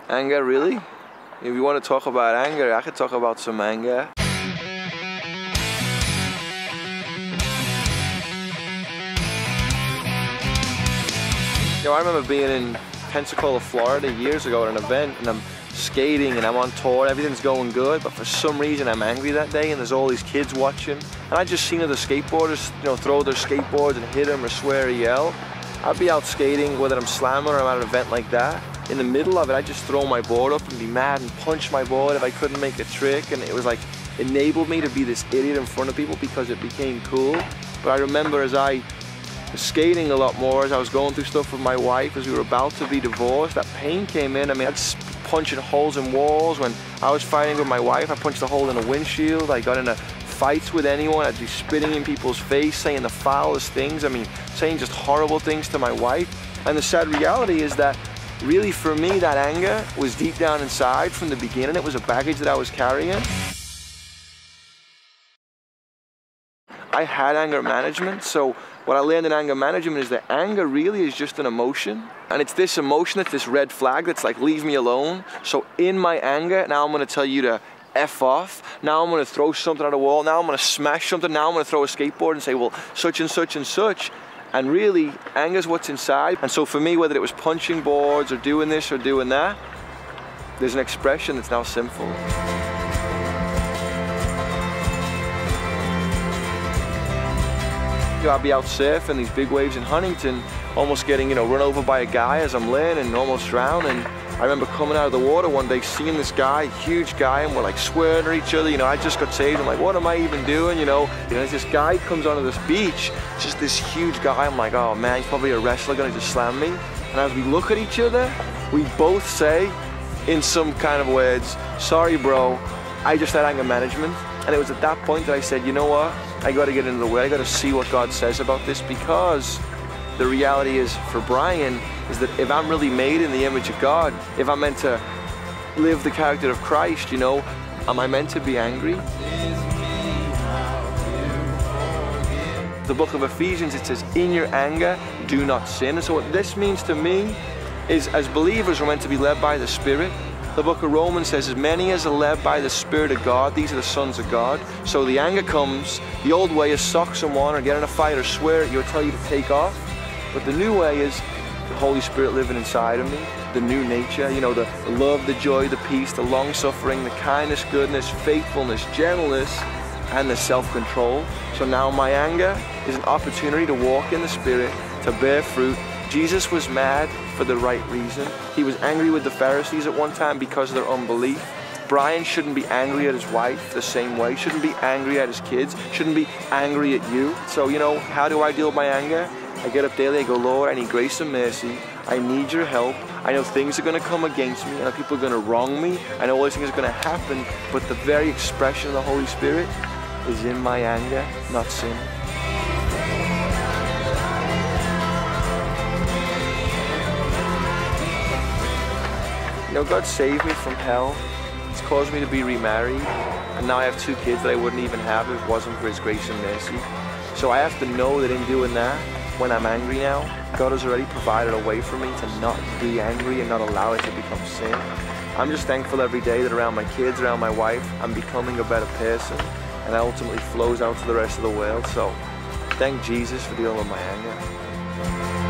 Anger, really? If you want to talk about anger, I could talk about some anger. You know, I remember being in Pensacola, Florida years ago at an event, and I'm skating and I'm on tour, everything's going good, but for some reason I'm angry that day and there's all these kids watching, and I just seen other skateboarders, you know, throw their skateboards and hit them or swear or yell. I'd be out skating, whether I'm slamming or I'm at an event like that. In the middle of it, I'd just throw my board up and be mad and punch my board if I couldn't make a trick, and it was like, enabled me to be this idiot in front of people because it became cool. But I remember as I was skating a lot more, as I was going through stuff with my wife, as we were about to be divorced, that pain came in. I mean, I'd punching holes in walls. When I was fighting with my wife, I punched a hole in a windshield. I got into fights with anyone. I'd be spitting in people's face, saying the foulest things. I mean, saying just horrible things to my wife. And the sad reality is that really for me, that anger was deep down inside from the beginning. It was a baggage that I was carrying. I had anger management, so what I learned in anger management is that anger really is just an emotion. And it's this emotion that's this red flag that's like, leave me alone. So in my anger, now I'm gonna tell you to F off. Now I'm gonna throw something at a wall. Now I'm gonna smash something. Now I'm gonna throw a skateboard and say, well, such and such and such. And really, anger is what's inside. And so for me, whether it was punching boards or doing this or doing that, there's an expression that's now sinful. I'll be out surfing these big waves in Huntington, almost getting, you know, run over by a guy as I'm learning and almost drowning. I remember coming out of the water one day, seeing this guy, huge guy, and we're like swearing at each other. You know, I just got saved. I'm like, what am I even doing? You know, as this guy comes onto this beach, just this huge guy. I'm like, oh man, he's probably a wrestler gonna just slam me. And as we look at each other, we both say, in some kind of words, sorry bro, I just had anger management. And it was at that point that I said, you know what? I gotta get into the way, I gotta see what God says about this, because the reality is, for Brian, is that if I'm really made in the image of God, if I'm meant to live the character of Christ, you know, am I meant to be angry? The book of Ephesians, it says, in your anger, do not sin. And so what this means to me is, as believers, we're meant to be led by the Spirit. The book of Romans says, as many as are led by the Spirit of God, these are the sons of God. So the anger comes, the old way is sock someone or get in a fight or swear at you or tell you to take off. But the new way is the Holy Spirit living inside of me, the new nature, you know, the love, the joy, the peace, the long-suffering, the kindness, goodness, faithfulness, gentleness, and the self-control. So now my anger is an opportunity to walk in the Spirit, to bear fruit. Jesus was mad for the right reason. He was angry with the Pharisees at one time because of their unbelief. Brian shouldn't be angry at his wife the same way, shouldn't be angry at his kids, shouldn't be angry at you. So, you know, how do I deal with my anger? I get up daily, I go, Lord, I need grace and mercy. I need your help. I know things are gonna come against me. I know people are gonna wrong me. I know all these things are gonna happen, but the very expression of the Holy Spirit is in my anger, not sin. You know, God saved me from hell. He's caused me to be remarried. And now I have 2 kids that I wouldn't even have if it wasn't for His grace and mercy. So I have to know that in doing that, when I'm angry now, God has already provided a way for me to not be angry and not allow it to become sin. I'm just thankful every day that around my kids, around my wife, I'm becoming a better person. And that ultimately flows out to the rest of the world. So thank Jesus for dealing with my anger.